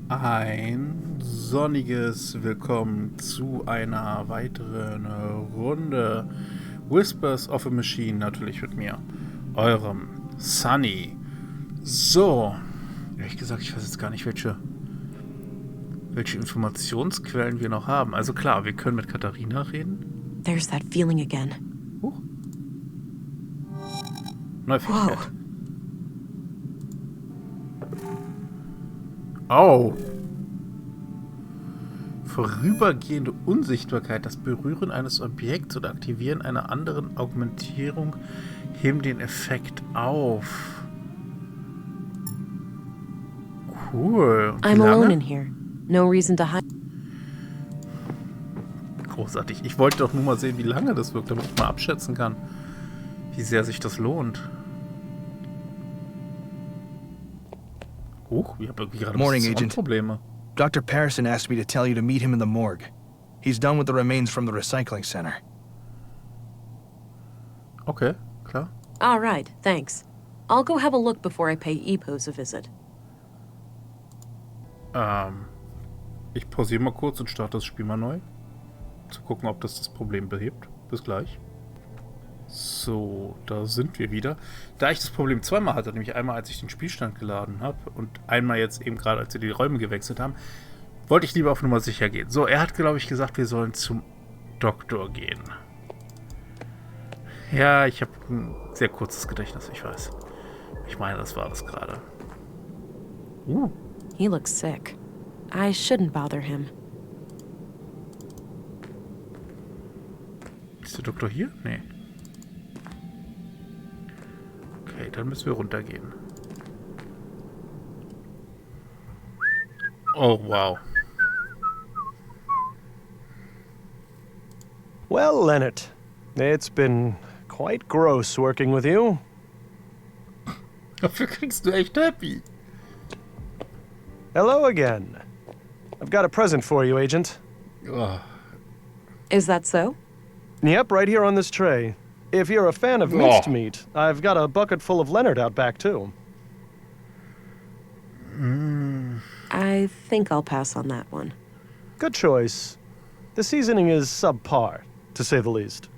Ein sonniges Willkommen zu einer weiteren Runde Whispers of a Machine, natürlich mit mir, eurem Sunny. So, ehrlich gesagt, ich weiß jetzt gar nicht, welche Informationsquellen wir noch haben. Also klar, wir können mit Katharina reden. There's that feeling again. Neue Fähigkeit. Oh. Vorübergehende Unsichtbarkeit. Das Berühren eines Objekts oder Aktivieren einer anderen Augmentierung heben den Effekt auf. Cool. I'm alone in here. No reason to hide. Großartig. Ich wollte doch nur mal sehen, wie lange das wirkt, damit ich mal abschätzen kann, wie sehr sich das lohnt. Ich habe irgendwie gerade Probleme. Dr. Patterson asked me to tell you to meet him in the morgue. He's done with the remains from the recycling center. Okay, klar. All right, thanks. I'll go have a look before I pay Epos a visit. Ich pausiere mal kurz und starte das Spiel mal neu. Zu gucken, ob das Problem behebt. Bis gleich. So, da sind wir wieder. Da ich das Problem zweimal hatte, nämlich einmal, als ich den Spielstand geladen habe und einmal jetzt eben gerade, als wir die Räume gewechselt haben, wollte ich lieber auf Nummer sicher gehen. So, er hat, glaube ich, gesagt, wir sollen zum Doktor gehen. Ja, ich habe ein sehr kurzes Gedächtnis, ich weiß. Ich meine, das war das gerade. He looks sick. I shouldn't bother him. Ist der Doktor hier? Nee. Okay, dann müssen wir runtergehen. Oh, wow. Well, Leonard, it's been quite gross working with you. Dafür kriegst du echt happy. Hello again. I've got a present for you, Agent. Oh. Is that so? Yep, right here on this tray. If you're a fan of minced meat, I've got a bucket full of Leonard out back, too. I think I'll pass on that one. Good choice. The seasoning is subpar, to say the least.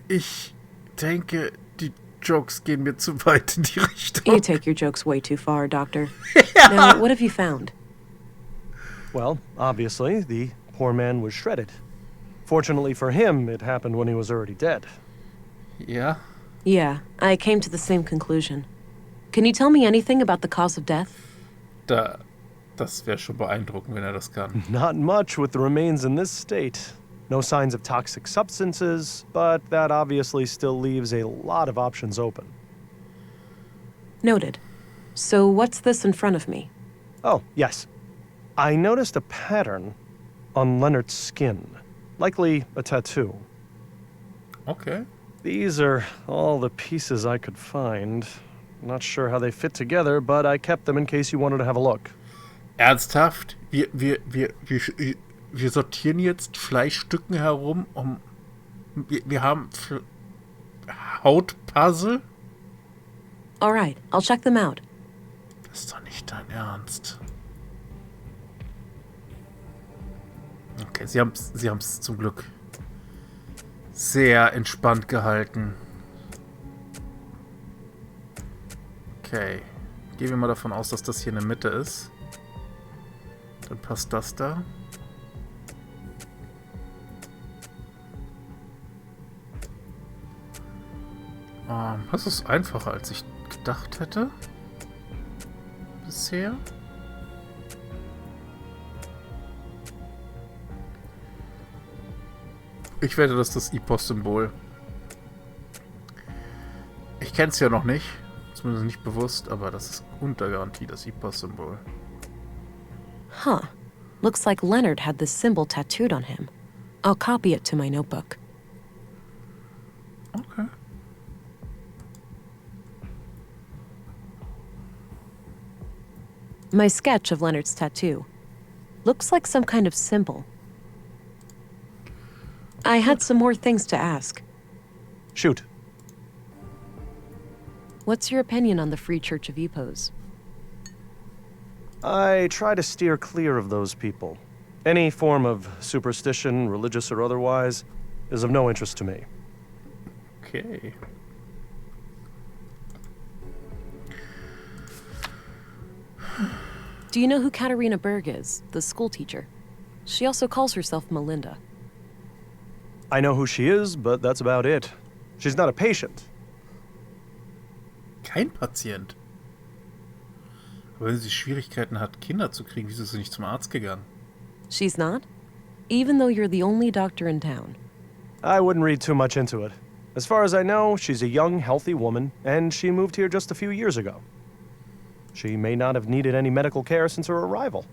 Ich denke, die Jokes gehen mir zu weit in die Richtung. You take your jokes way too far, Doctor. Now, what have you found? Well, obviously, the poor man was shredded. Fortunately for him, it happened when he was already dead. Ja? Yeah, I came to the same conclusion. Can you tell me anything about the cause of death? Das wäre schon beeindruckend, wenn er das kann. Not much with the remains in this state. No signs of toxic substances, but that obviously still leaves a lot of options open. Noted. So what's this in front of me? Oh, yes. I noticed a pattern on Leonard's skin. Likely a tattoo. Okay. These are all the pieces I could find. Not sure how they fit together, but I kept them in case you wanted to have a look. Ernsthaft? Wir sortieren jetzt Fleischstücken herum, wir haben Hautpuzzle? All right, I'll check them out. Das ist doch nicht dein Ernst. Okay, sie haben's zum Glück sehr entspannt gehalten. Okay. Gehen wir mal davon aus, dass das hier in der Mitte ist. Dann passt das da. Das ist einfacher, als ich gedacht hätte. Bisher. Ich wette, das ist das Epos-Symbol. Ich kenne es ja noch nicht. Zumindest nicht bewusst, aber das ist unter Garantie das Epos-Symbol. Huh. Looks like Leonard had this symbol tattooed on him. I'll copy it to my notebook. Okay. My sketch of Leonard's tattoo. Looks like some kind of symbol. I had some more things to ask. Shoot. What's your opinion on the Free Church of Epos? I try to steer clear of those people. Any form of superstition, religious or otherwise, is of no interest to me. Okay. Do you know who Katarina Berg is, the school teacher? She also calls herself Melinda. I know who she is, but that's about it. She's not a patient. Kein Patient. Aber wenn sie Schwierigkeiten hat, Kinder zu kriegen, wieso ist sie nicht zum Arzt gegangen? She's not? Even though you're the only doctor in town. I wouldn't read too much into it. As far as I know, she's a young, healthy woman, and she moved here just a few years ago. She may not have needed any medical care since her arrival.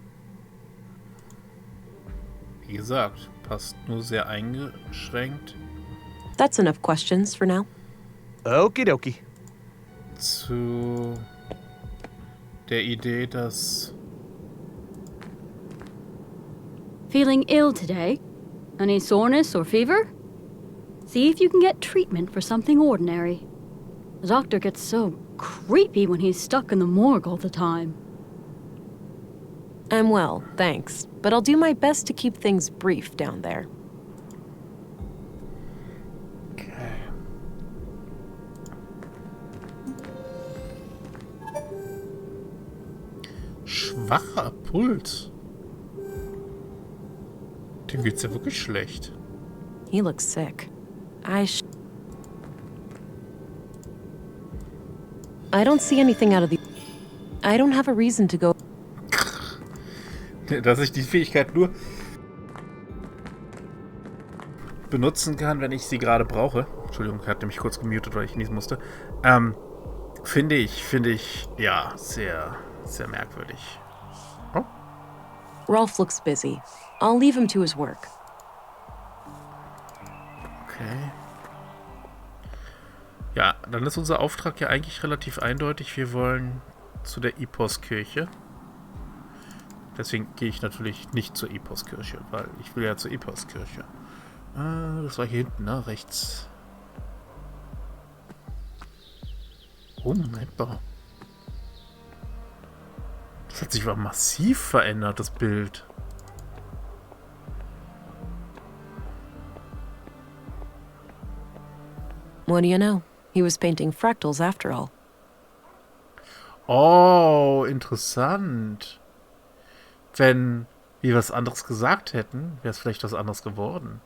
Wie gesagt, passt nur sehr eingeschränkt That's enough questions for now. Okie dokie. zu der Idee, dass... Feeling ill today? Any soreness or fever? See if you can get treatment for something ordinary. The doctor gets so creepy when he's stuck in the morgue all the time. I'm well, thanks. But I'll do my best to keep things brief down there. Okay. Schwacher Puls. Dem geht's ja wirklich schlecht. He looks sick. I don't see anything out of the... I don't have a reason to go... Dass ich die Fähigkeit nur benutzen kann, wenn ich sie gerade brauche. Entschuldigung, ich hatte mich kurz gemutet, weil ich niesen musste. Finde ich, ja, sehr, sehr merkwürdig. Oh. Rolf looks busy. I'll leave him to his work. Okay. Ja, dann ist unser Auftrag ja eigentlich relativ eindeutig. Wir wollen zu der Epos-Kirche. Deswegen gehe ich natürlich nicht zur Epos-Kirche, weil ich will ja zur Epos-Kirche. Das war hier hinten, ne? Rechts. Oh, Moment mal. Das hat sich aber massiv verändert, das Bild. What do you know? He was painting fractals after all. Oh, interessant. Wenn wir was anderes gesagt hätten, wäre es vielleicht was anderes geworden.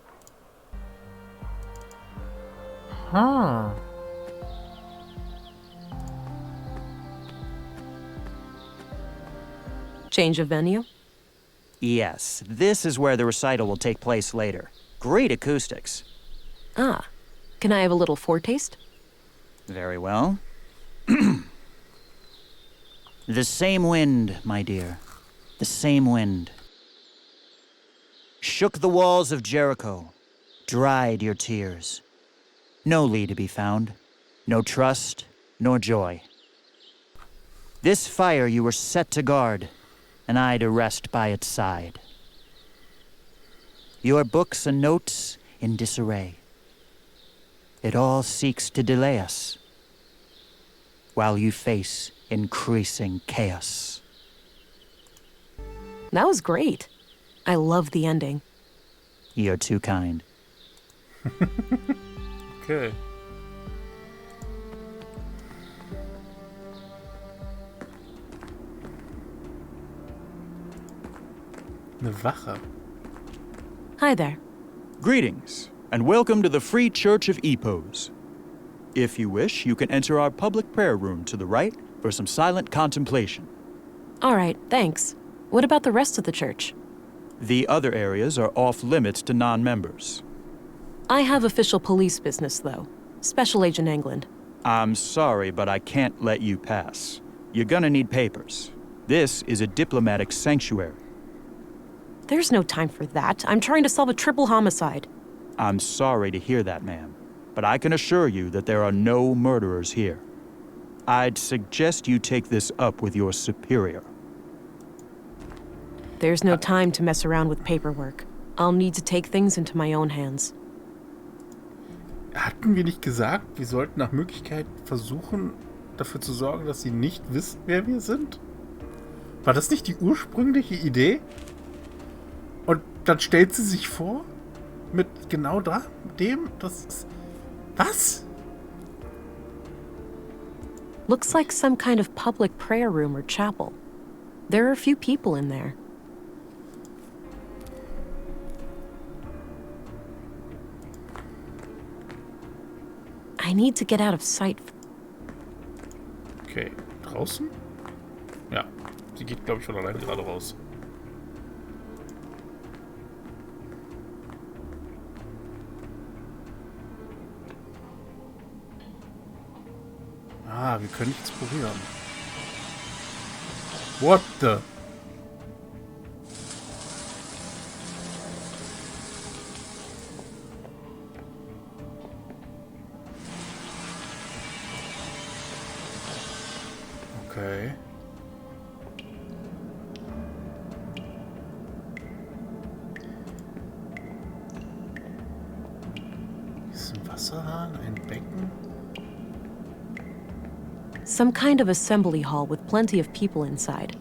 Huh. Change of venue? Yes, this is where the recital will take place later. Great acoustics. Ah. Can I have a little foretaste? Very well. The same wind, my dear. The same wind. Shook the walls of Jericho, dried your tears. No Lee to be found, no trust, nor joy. This fire you were set to guard, and I to rest by its side. Your books and notes in disarray. It all seeks to delay us, while you face increasing chaos. That was great. I love the ending. You're too kind. Okay. Eine Wache. Hi there. Greetings, and welcome to the Free Church of Epos. If you wish, you can enter our public prayer room to the right for some silent contemplation. All right, thanks. What about the rest of the church? The other areas are off-limits to non-members. I have official police business, though. Special Agent England. I'm sorry, but I can't let you pass. You're gonna need papers. This is a diplomatic sanctuary. There's no time for that. I'm trying to solve a triple homicide. I'm sorry to hear that, ma'am, but I can assure you that there are no murderers here. I'd suggest you take this up with your superior. There's no time to mess around with paperwork. I'll need to take things into my own hands. Hatten wir nicht gesagt, wir sollten nach Möglichkeit versuchen, dafür zu sorgen, dass sie nicht wissen, wer wir sind? War das nicht die ursprüngliche Idee? Und dann stellt sie sich vor, mit genau dem, das ist... Was? Looks like some kind of public prayer room or chapel. There are a few people in there. I need to get out of sight. Okay, draußen? Ja, sie geht, glaube ich, von alleine gerade raus. Ah, wir können nichts probieren. What the? Okay. Hier ist ein Wasserhahn, ein Becken. Some kind of assembly hall with plenty of people inside.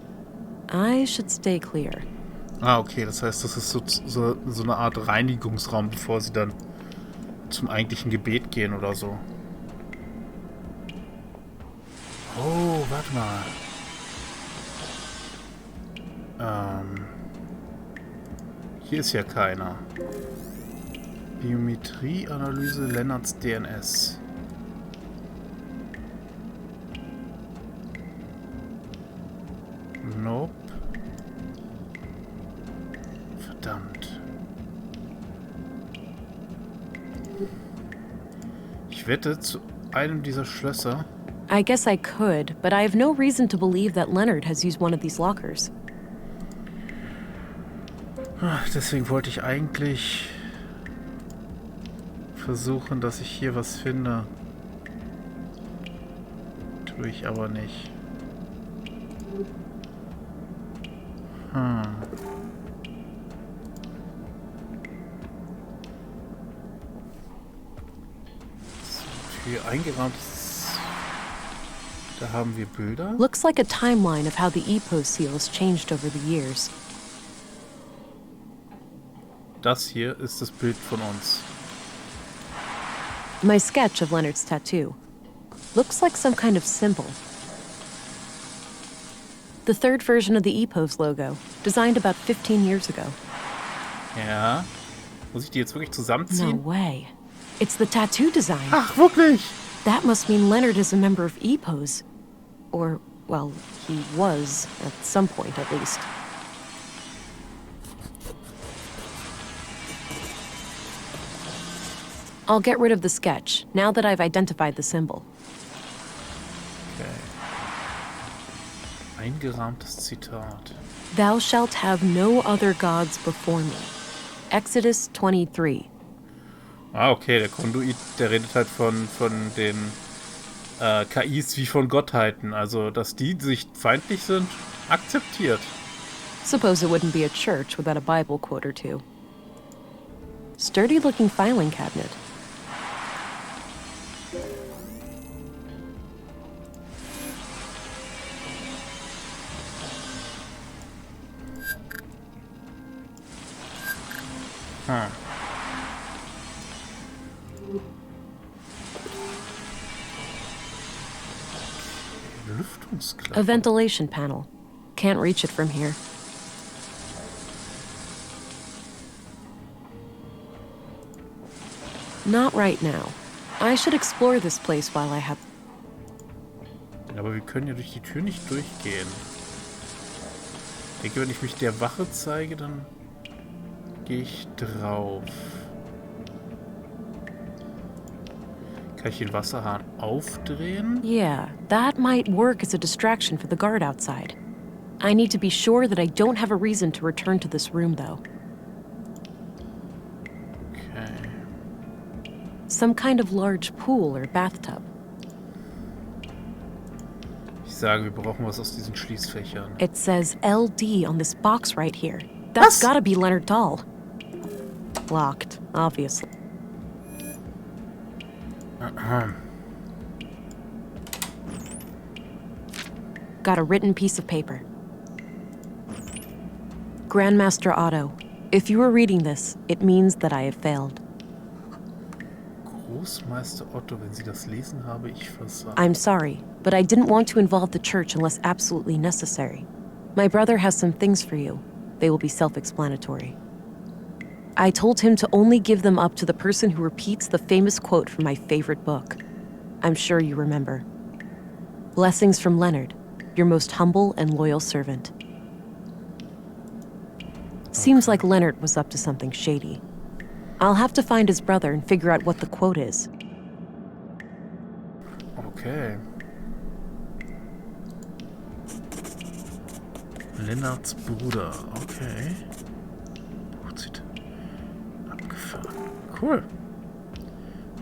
I should stay clear. Ah, okay, das heißt, das ist so eine Art Reinigungsraum, bevor sie dann zum eigentlichen Gebet gehen oder so. Oh, warte mal. Hier ist ja keiner. Biometrieanalyse Lennarts DNS. Nope. Verdammt. Ich wette, zu einem dieser Schlösser... I guess I could, but I have no reason to believe that Leonard has used one of these lockers. Deswegen wollte ich eigentlich versuchen, dass ich hier was finde. Tue ich aber nicht. Tür eingerahmt. Da haben wir Bilder. Looks like a timeline of how the EPO seal has changed over the years. Das hier ist das Bild von uns. My sketch of Leonard's tattoo. Looks like some kind of symbol. The third version of the EPO's logo, designed about 15 years ago. Ja. Muss ich die jetzt wirklich No zusammenziehen? way. It's the tattoo design. Ach, wirklich? That must mean Leonard is a member of EPO's. Or, well, he was, at some point at least. I'll get rid of the sketch, now that I've identified the symbol. Okay. Eingerahmtes Zitat. Thou shalt have no other gods before me. Exodus 23. Ah, okay, der Konduit, der redet halt von den KIs wie von Gottheiten. Also, dass die sich feindlich sind, akzeptiert. Suppose it wouldn't be a church without a Bible quote or two. Sturdy-looking filing cabinet. Hm. Lüftungsklappe. A ventilation panel. Can't reach it from here. Not right now. I should explore this place while I have... Aber wir können ja durch die Tür nicht durchgehen. Ich denke, wenn ich mich der Wache zeige, dann gehe ich drauf. Kann ich den Wasserhahn aufdrehen? Yeah, that might work as a distraction for the guard outside. I need to be sure that I don't have a reason to return to this room, though. Okay. Some kind of large pool or bathtub. Ich sage, wir brauchen was aus diesen Schließfächern. It says LD on this box right here. That's gotta be Leonard Dahl. Locked, obviously. got a written piece of paper. Grandmaster Otto, if you are reading this, it means that I have failed. Großmeister Otto, wenn Sie das lesen, habe ich versagt. I'm sorry, but I didn't want to involve the church unless absolutely necessary. My brother has some things for you. They will be self-explanatory. I told him to only give them up to the person who repeats the famous quote from my favorite book. I'm sure you remember. Blessings from Leonard, your most humble and loyal servant. Seems like Leonard was up to something shady. I'll have to find his brother and figure out what the quote is. Okay. Lennarts Bruder, okay. Buchzit. Abgefahren. Cool.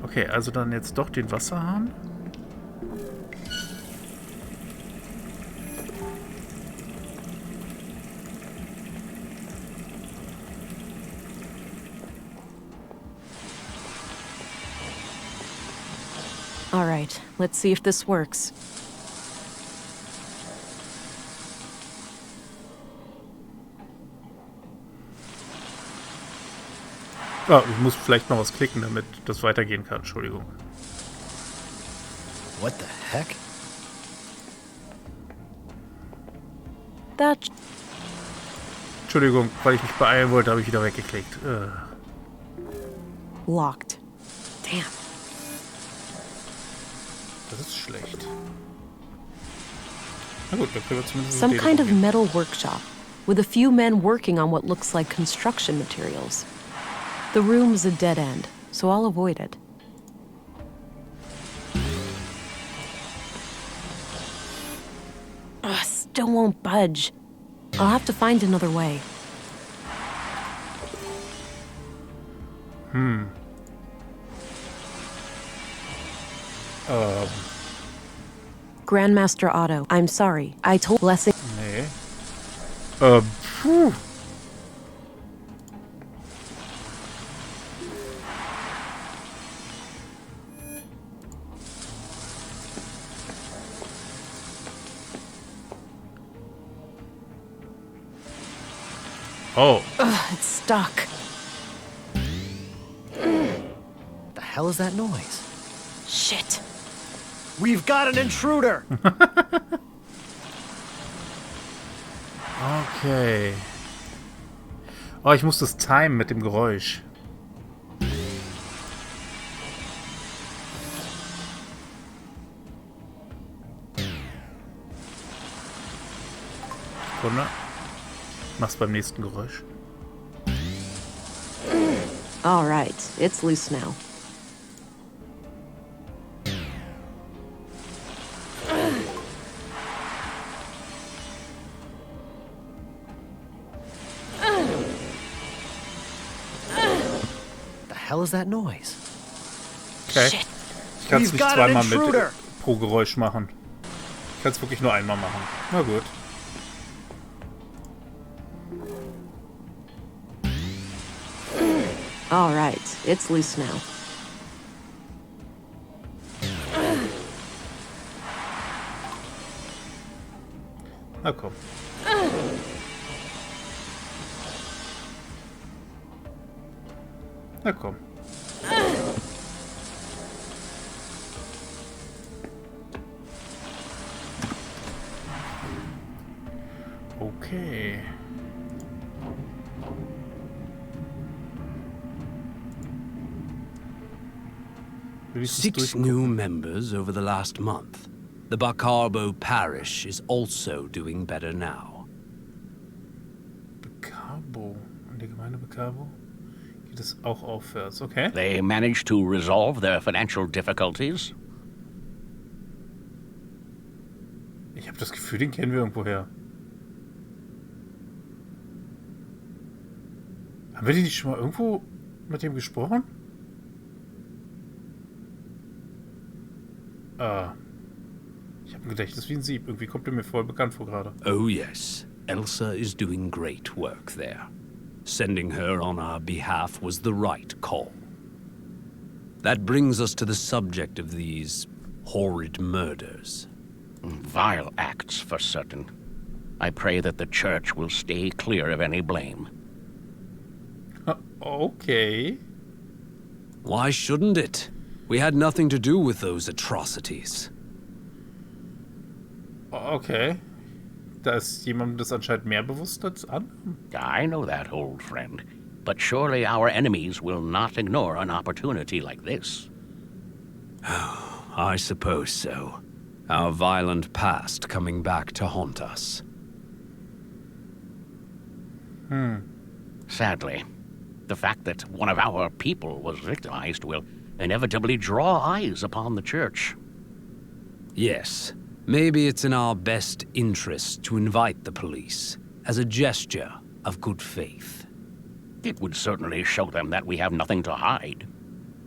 Okay, also dann jetzt doch den Wasserhahn. All right, let's see if this works. Oh, ich muss vielleicht noch was klicken, damit das weitergehen kann. Entschuldigung. What the heck? That Entschuldigung, weil ich mich beeilen wollte, habe ich wieder weggeklickt. locked. Damn. Das ist schlecht. Na gut, dann können wir zumindest Some kind of probieren. metal workshop with a few men working on what looks like construction materials. The room is a dead end, so I'll avoid it. Ugh, still won't budge. I'll have to find another way. Grandmaster Otto, I'm sorry. I told Blessing. Nee. Puh. Oh. Ugh, it's stuck. The hell is that noise? Shit. We've got an intruder! Okay. Oh, ich muss das timen mit dem Geräusch. Sekunde. Mach's beim nächsten Geräusch. All right, it's loose now. The hell is that noise? Okay. Shit. Ich kann es We've nicht got an zweimal mit intruder. pro Geräusch machen. Ich kann es wirklich nur einmal machen. Na gut. All right, it's loose now. Na komm. Na komm. Okay. Wenigstens 6 durchgucken. new members over the last month. The Bacarbo parish is also doing better now. Becarbo. In der Gemeinde Becarbo geht es auch aufwärts. Okay. They managed to resolve their financial difficulties. Ich habe das Gefühl, den kennen wir irgendwoher. Haben wir die nicht schon mal irgendwo mit dem gesprochen? Ah. Ich habe ein Gedächtnis wie ein Sieb. Irgendwie kommt er mir voll bekannt vor gerade. Oh yes, Elsa is doing great work there. Sending her on our behalf was the right call. That brings us to the subject of these horrid murders. Vile acts, for certain. I pray that the church will stay clear of any blame. Okay. Why shouldn't it? We had nothing to do with those atrocities. Okay. Da ist jemandem das anscheinend mehr bewusst als anderen. I know that, old friend. But surely our enemies will not ignore an opportunity like this. I suppose so. Our violent past coming back to haunt us. Sadly, the fact that one of our people was victimized will inevitably draw eyes upon the church. Yes, maybe it's in our best interest to invite the police as a gesture of good faith. It would certainly show them that we have nothing to hide.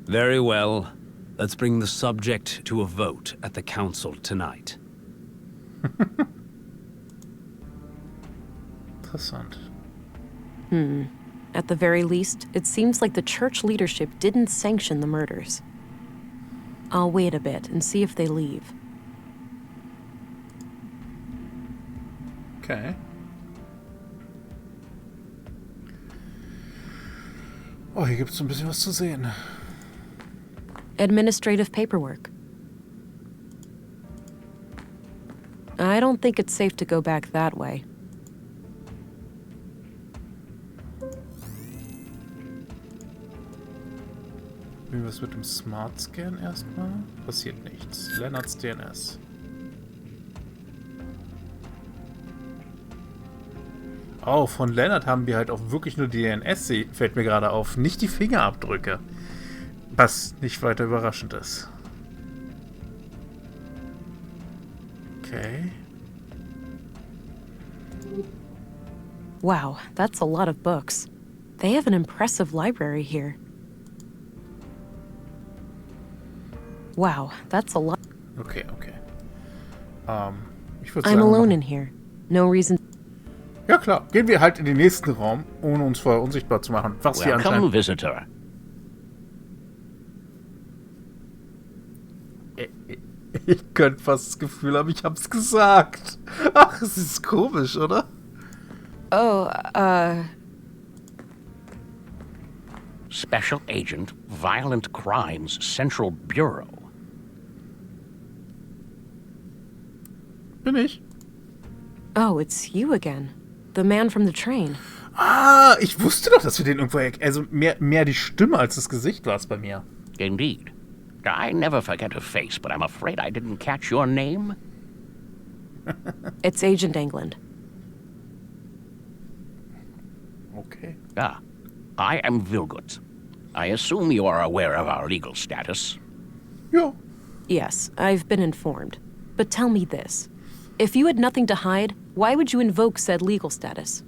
Very well. Let's bring the subject to a vote at the council tonight. Interessant. At the very least, it seems like the church leadership didn't sanction the murders. I'll wait a bit and see if they leave. Okay. Oh, hier gibt es ein bisschen was zu sehen. Administrative paperwork. I don't think it's safe to go back that way. Was mit dem Smart Scan erstmal? Passiert nichts. Lennarts DNS. Oh, von Lennart haben wir halt auch wirklich nur die DNS, fällt mir gerade auf. Nicht die Fingerabdrücke. Was nicht weiter überraschend ist. Okay. Wow, that's a lot of books. They have an impressive library here. Wow, that's a lot. Okay. Ich würde I'm sagen, alone in here. No reason. ja klar, gehen wir halt in den nächsten Raum, ohne uns vorher unsichtbar zu machen. Was wir Welcome, anscheinend... visitor. Ich könnte fast das Gefühl haben, ich hab's gesagt. Ach, es ist komisch, oder? Oh, Special Agent, Violent Crimes Central Bureau. Bin ich. Oh, it's you again. The man from the train. Ah, ich wusste doch, dass wir den irgendwo... Also mehr die Stimme als das Gesicht war es bei mir. Indeed. I never forget a face, but I'm afraid I didn't catch your name. It's Agent England. Okay. Ah, I am Vilgut. I assume you are aware of our legal status. Ja. Yes, I've been informed. But tell me this. If you had nothing to hide, why would you invoke said legal status?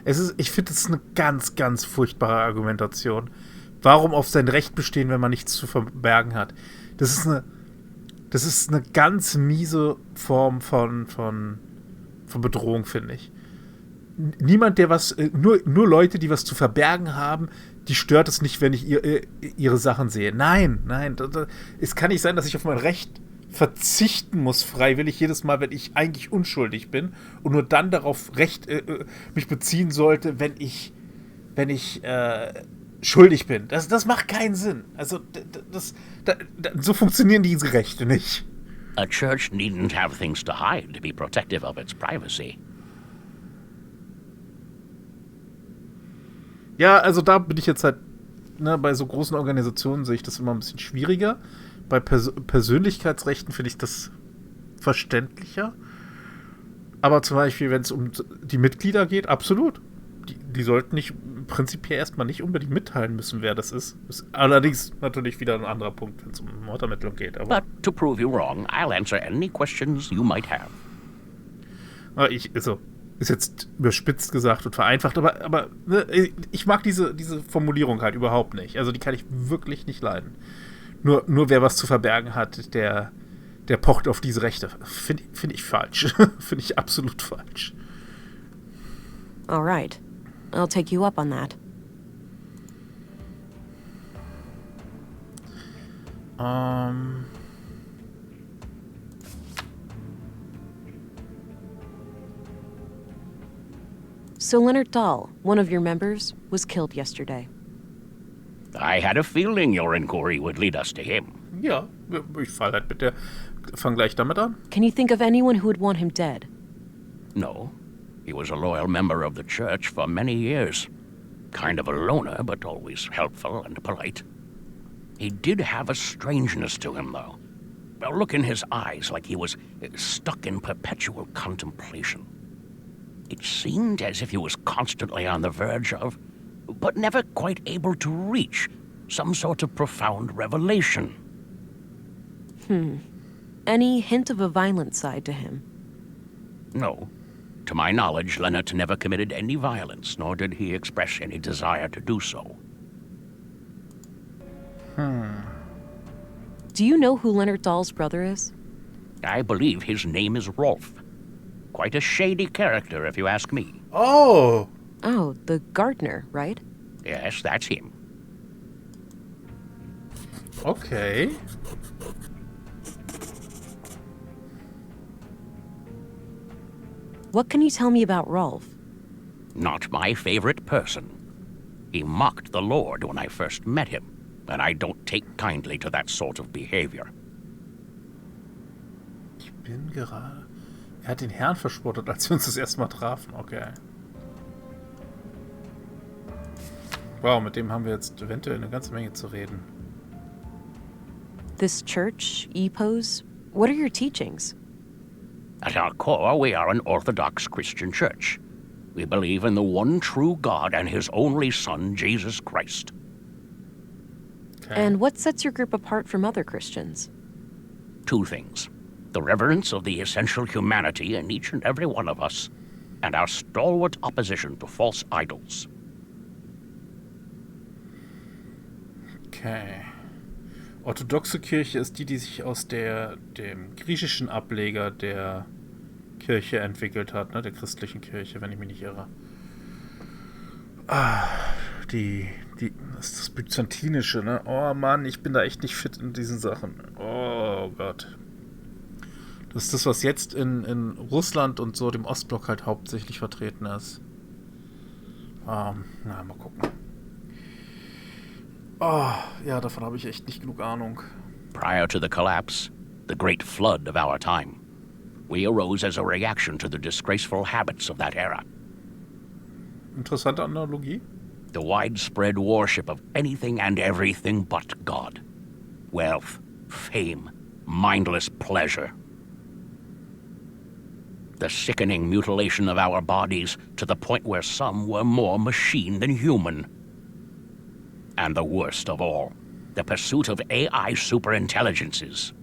Ich finde, das ist eine ganz, ganz furchtbare Argumentation. Warum auf sein Recht bestehen, wenn man nichts zu verbergen hat? Das ist eine ganz miese Form von Bedrohung, finde ich. Niemand, der was, nur Leute, die was zu verbergen haben, die stört es nicht, wenn ich ihre Sachen sehe. Nein. Es kann nicht sein, dass ich auf mein Recht verzichten muss, freiwillig, jedes Mal, wenn ich eigentlich unschuldig bin und nur dann darauf mich beziehen sollte, wenn ich schuldig bin. Das macht keinen Sinn. Also, so funktionieren diese Rechte nicht. A church needn't have things to hide to be protective of its privacy. Ja, also da bin ich jetzt halt, bei so großen Organisationen sehe ich das immer ein bisschen schwieriger. Bei Persönlichkeitsrechten finde ich das verständlicher. Aber zum Beispiel, wenn es um die Mitglieder geht, absolut. Die sollten prinzipiell erstmal nicht unbedingt mitteilen müssen, wer das ist. Ist allerdings natürlich wieder ein anderer Punkt, wenn es um Mordermittlung geht. Aber But to prove you wrong, I'll answer any questions you might have. Ist jetzt überspitzt gesagt und vereinfacht, aber ich mag diese Formulierung halt überhaupt nicht. Also die kann ich wirklich nicht leiden. Nur wer was zu verbergen hat, der pocht auf diese Rechte. Finde ich falsch. Finde ich absolut falsch. All right. I'll take you up on that. So Leonard Dahl, one of your members, was killed yesterday. I had a feeling your inquiry would lead us to him. Ja, ich fang gleich damit an. Can you think of anyone who would want him dead? No. He was a loyal member of the church for many years. Kind of a loner, but always helpful and polite. He did have a strangeness to him, though. A look in his eyes like he was stuck in perpetual contemplation. It seemed as if he was constantly on the verge of, but never quite able to reach, some sort of profound revelation. Any hint of a violent side to him? No. To my knowledge, Leonard never committed any violence, nor did he express any desire to do so. Do you know who Leonard Dahl's brother is? I believe his name is Rolf. Quite a shady character, if you ask me. Oh! Oh, the gardener, right? Yes, that's him. Okay. What can you tell me about Rolf? Not my favorite person. He mocked the Lord when I first met him, and I don't take kindly to that sort of behavior. Ich bin gerade... Er hat den Herrn verspottet, als wir uns das erste Mal trafen. Okay. Wow, mit dem haben wir jetzt eventuell eine ganze Menge zu reden. This church, EPOS, what are your teachings? At our core, we are an Orthodox Christian church. We believe in the one true God and his only Son, Jesus Christ. Okay. And what sets your group apart from other Christians? Two things. The reverence of the essential humanity in each and every one of us, and our stalwart opposition to false idols. Okay. Orthodoxe Kirche ist die, die sich aus dem griechischen Ableger der Kirche entwickelt hat, ne? Der christlichen Kirche, wenn ich mich nicht irre. Das ist das Byzantinische, ne? Oh Mann, ich bin da echt nicht fit in diesen Sachen. Oh Gott. Das ist das, was jetzt in Russland und so dem Ostblock halt hauptsächlich vertreten ist. Mal gucken. Oh, ja, davon habe ich echt nicht genug Ahnung. Prior to the collapse, the great flood of our time, we arose as a reaction to the disgraceful habits of that era. Interessante Analogie. The widespread worship of anything and everything but God. Wealth, fame, mindless pleasure. The sickening mutilation of our bodies to the point where some were more machine than human. And the worst of all, the pursuit of AI superintelligences.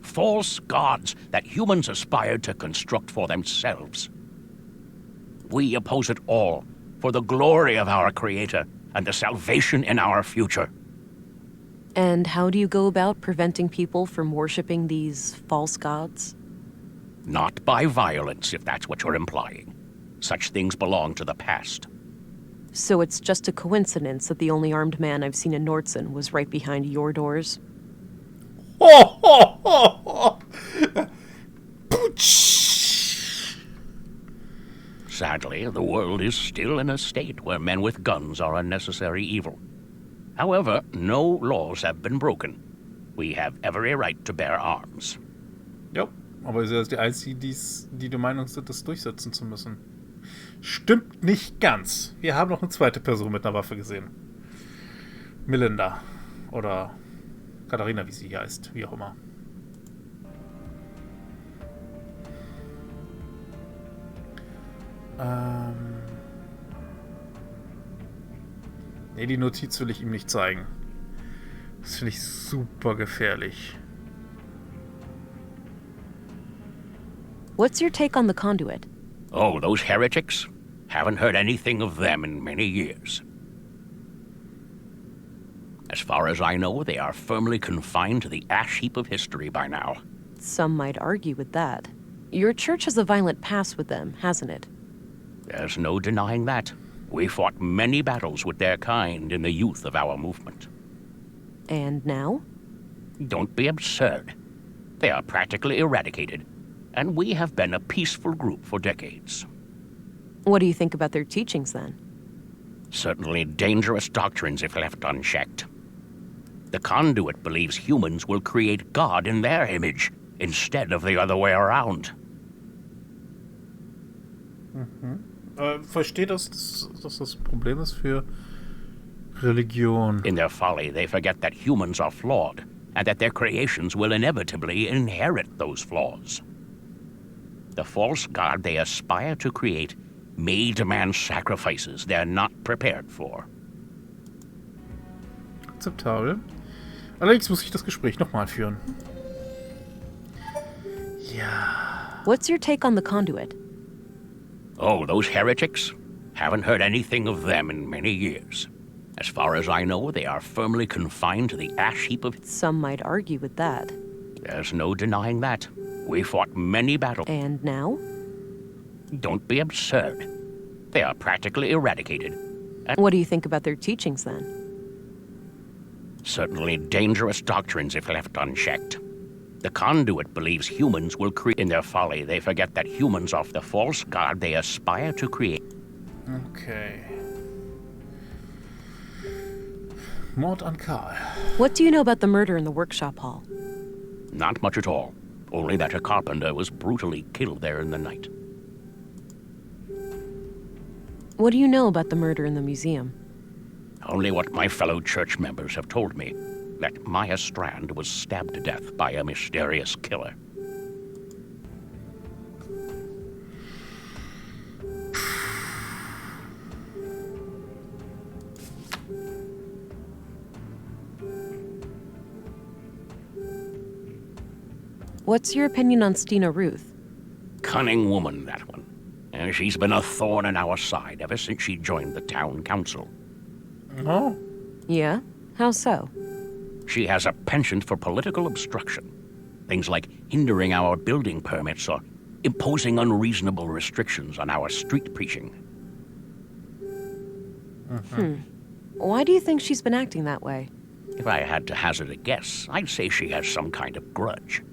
False gods that humans aspired to construct for themselves. We oppose it all for the glory of our Creator and the salvation in our future. And how do you go about preventing people from worshipping these false gods? Not by violence, if that's what you're implying. Such things belong to the past. So it's just a coincidence that the only armed man I've seen in Nordson was right behind your doors? Sadly, the world is still in a state where men with guns are a necessary evil. However, no laws have been broken. We have every right to bear arms. Ja, aber sie ist die Einzige, die der Meinung sind, das durchsetzen zu müssen. Stimmt nicht ganz. Wir haben noch eine zweite Person mit einer Waffe gesehen. Melinda. Oder Katharina, wie sie hier heißt. Wie auch immer. Nee, die Notiz will ich ihm nicht zeigen. Das finde ich super gefährlich. What's your take on the conduit? Oh, those heretics? Haven't heard anything of them in many years. As far as I know, they are firmly confined to the ash heap of history by now. Some might argue with that. Your church has a violent past with them, hasn't it? There's no denying that. We fought many battles with their kind in the youth of our movement. And now? Don't be absurd. They are practically eradicated, and we have been a peaceful group for decades. What do you think about their teachings, then? Certainly dangerous doctrines if left unchecked. The conduit believes humans will create God in their image, instead of the other way around. Versteht das, dass das Problem ist für Religion? In their folly, they forget that humans are flawed, and that their creations will inevitably inherit those flaws. The false god they aspire to create may demand sacrifices they're not prepared for. Akzeptabel. Allerdings muss ich das Gespräch nochmal führen. Ja. What's your take on the conduit? Oh, those heretics? Haven't heard anything of them in many years. As far as I know, they are firmly confined to the ash heap of... Some might argue with that. There's no denying that. We fought many battles. And now? Don't be absurd. They are practically eradicated. What do you think about their teachings, then? Certainly dangerous doctrines if left unchecked. The conduit believes humans will create... In their folly, they forget that humans are the false god they aspire to create. Okay. Mord an Karl. What do you know about the murder in the workshop hall? Not much at all. Only that a carpenter was brutally killed there in the night. What do you know about the murder in the museum? Only what my fellow church members have told me. That Maya Strand was stabbed to death by a mysterious killer. What's your opinion on Stina Ruth? Cunning woman, that one. And she's been a thorn in our side ever since she joined the town council. Oh. Yeah? How so? She has a penchant for political obstruction. Things like hindering our building permits or imposing unreasonable restrictions on our street preaching. Why do you think she's been acting that way? If I had to hazard a guess, I'd say she has some kind of grudge.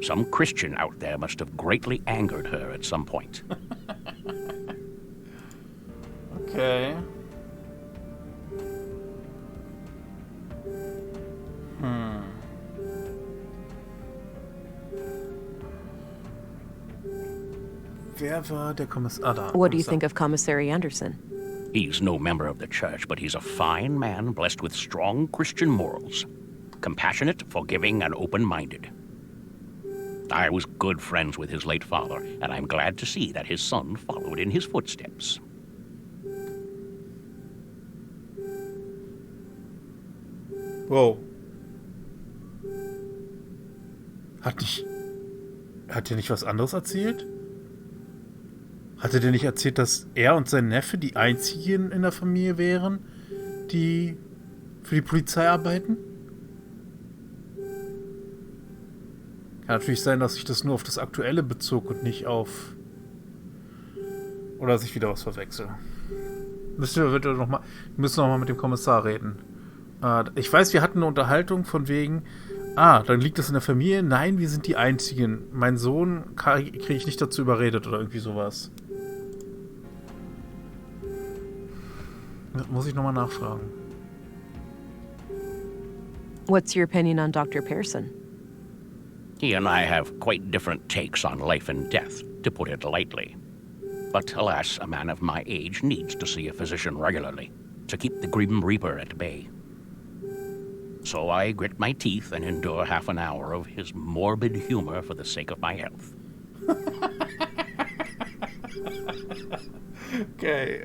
Some Christian out there must have greatly angered her at some point. Okay. Wer war der Kommissar? Da. What do you think of Commissary Anderson? He's no member of the church, but he's a fine man blessed with strong Christian morals. Compassionate, forgiving, and open-minded. I was good friends with his late father, and I'm glad to see that his son followed in his footsteps. Wow. Hat der nicht was anderes erzählt? Hatte der nicht erzählt, dass er und sein Neffe die einzigen in der Familie wären, die für die Polizei arbeiten? Kann natürlich sein, dass ich das nur auf das Aktuelle bezog und nicht auf... Oder dass ich wieder was verwechsel. Müssen wir noch mal mit dem Kommissar reden. Ich weiß, wir hatten eine Unterhaltung von wegen... dann liegt das in der Familie. Nein, wir sind die Einzigen. Mein Sohn kriege ich nicht dazu überredet oder irgendwie sowas. Das muss ich nochmal nachfragen. What's your opinion on Dr. Pearson? He and I have quite different takes on life and death, to put it lightly. But alas, a man of my age needs to see a physician regularly to keep the Grim Reaper at bay. So I grit my teeth and endure half an hour of his morbid humor for the sake of my health. Okay,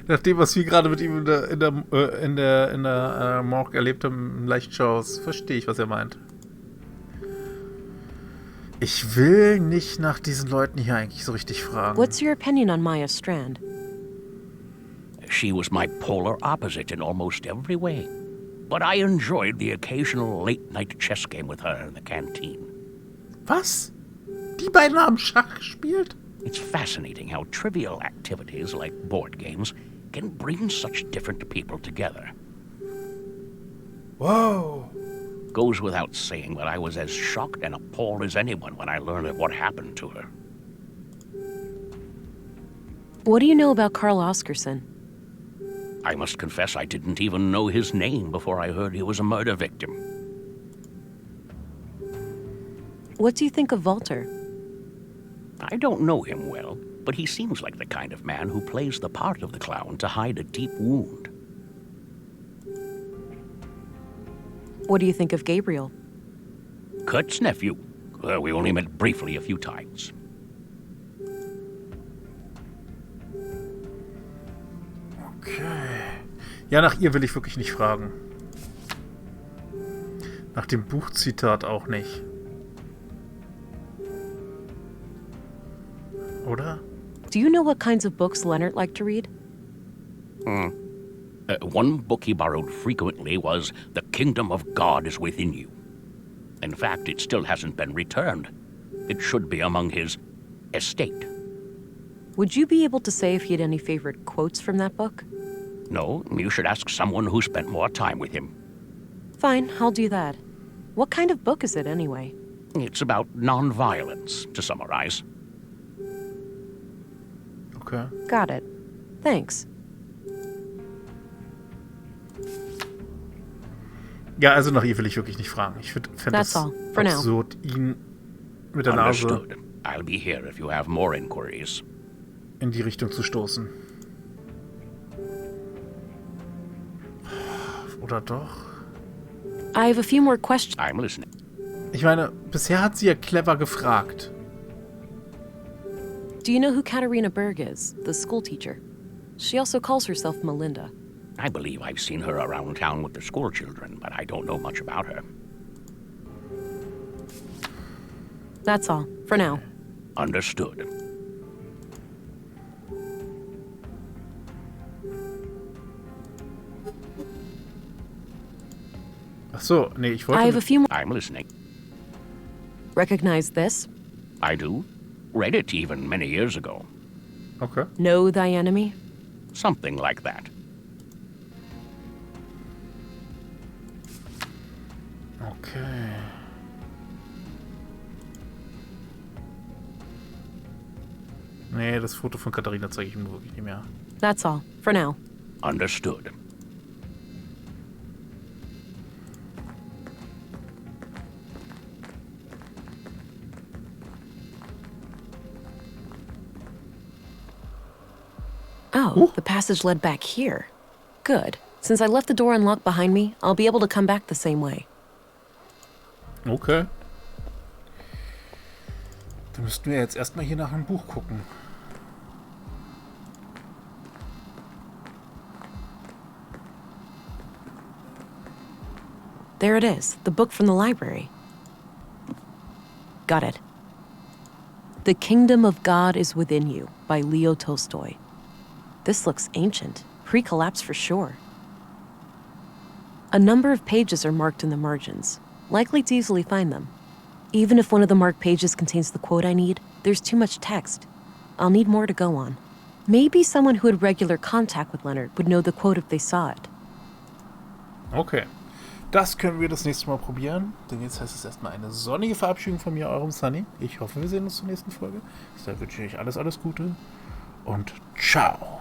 nachdem, was wir gerade mit ihm in der Morgue erlebt haben, im Leichenschauhaus, verstehe ich, was er meint. Ich will nicht nach diesen Leuten hier eigentlich so richtig fragen. What's your opinion on Maya Strand? She was my polar opposite in almost every way. But I enjoyed the occasional late-night chess game with her in the canteen. Was? Die beiden haben Schach gespielt? It's fascinating how trivial activities like board games can bring such different people together. Whoa. Goes without saying that I was as shocked and appalled as anyone when I learned of what happened to her. What do you know about Carl Oscarson? I must confess I didn't even know his name before I heard he was a murder victim. What do you think of Walter? I don't know him well, but he seems like the kind of man who plays the part of the clown to hide a deep wound. What do you think of Gabriel? Kurt's nephew. We only met briefly a few times. Okay. Ja, nach ihr will ich wirklich nicht fragen. Nach dem Buchzitat auch nicht. Oder? Do you know what kinds of books Leonard liked to read? One book he borrowed frequently was The Kingdom of God is Within You. In fact, it still hasn't been returned. It should be among his estate. Would you be able to say if he had any favorite quotes from that book? No, you should ask someone who spent more time with him. Fine, I'll do that. What kind of book is it anyway? It's about non-violence, to summarize. Okay. Got it. Thanks. Ja, also nach ihr will ich wirklich nicht fragen. Ich fände That's es all, for now. absurd, ihn mit der Nase Understood. I'll be here if you have more inquiries. in die Richtung zu stoßen. Oder doch? I have a few more questions. I'm listening. Ich meine, bisher hat sie ja clever gefragt. Do you know who Katerina Berg is, the school teacher? She also calls herself Melinda. I believe I've seen her around town with the school children, but I don't know much about her. That's all, for now. Understood. Ach so, nee, ich I have a wollte... few more. I'm listening. Recognize this? I do. Read it even many years ago. Okay. Know thy enemy? Something like that. Okay. Nee, das Foto von Katharina zeige ich ihm wirklich nicht mehr. That's all, for now. Understood. Oh, the passage led back here. Good. Since I left the door unlocked behind me, I'll be able to come back the same way. Okay. Dann müssten wir jetzt erstmal hier nach einem Buch gucken. There it is, the book from the library. Got it. The Kingdom of God is Within You by Leo Tolstoy. This looks ancient, pre-collapse for sure. A number of pages are marked in the margins, likely to easily find them. Even if one of the marked pages contains the quote I need, there's too much text. I'll need more to go on. Maybe someone who had regular contact with Leonard would know the quote if they saw it. Okay. Das können wir das nächste Mal probieren. Denn jetzt heißt es erstmal eine sonnige Verabschiedung von mir, eurem Sunny. Ich hoffe, wir sehen uns zur nächsten Folge. Da wünsche ich euch alles, alles Gute und ciao.